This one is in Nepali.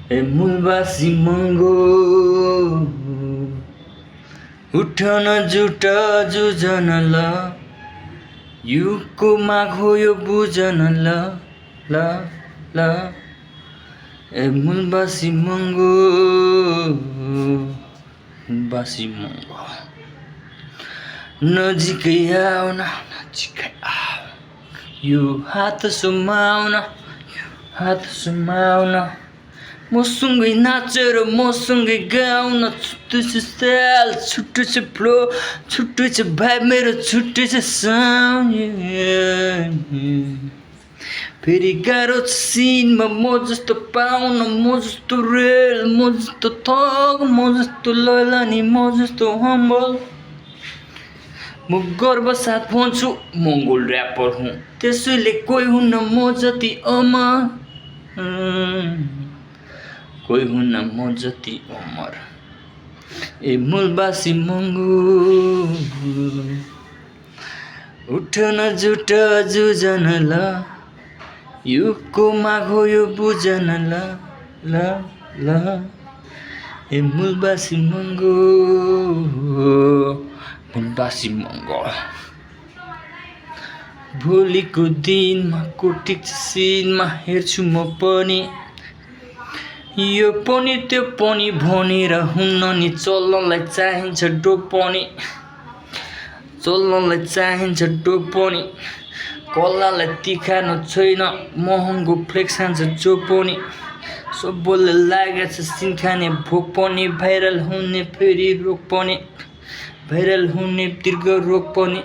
ए मूलबासी महँगो उठ न जुट जुझन ल युगको माग हो यो बुझन ल ल ल ए मूलबासी महँगो बासी महँगो नजिकै आउन नजिकै आऊ यो हात सुमाउन मसँगै नाचेर मसँगै गाउन छुट्टै छ स्टाइल छुट्टै छ फ्लो छुट्टै छ भाइब मेरो छुट्टै छ साउन्ड फेरि गाह्रो छ सिनमा म जस्तो पाउन म जस्तो रेल म जस्तो थग म जस्तो लैलानी म जस्तो हम्बल म गर्व साथ भन्छु मङ्गोल ऱ्यापर हुँ त्यसैले कोही हुन्न म जति अमर कोही हुन्न म जति अमर ए मूलबासी महँगो उठ न जुट जुझन ल युगको माग हो यो बुझन ल ल ल ए मूलबासी महँगो मूलबासी महँगो भोलिको दिनमा कोटिक सिनमा हेर्छु म पनि यो पनि त्यो पनि भनेर हुन्न नि चल्नलाई चाहिन्छ डोपनी चल्नलाई चाहिन्छ डोपनी कलालाई तिखार्नु छैन महँगो फ्लेक्स खान्छ जो पनि सबैले लागेछ सिन खाने भोक पनि भाइरल हुने फेरि रोग पनि भाइरल हुने दीर्घ रोग पनि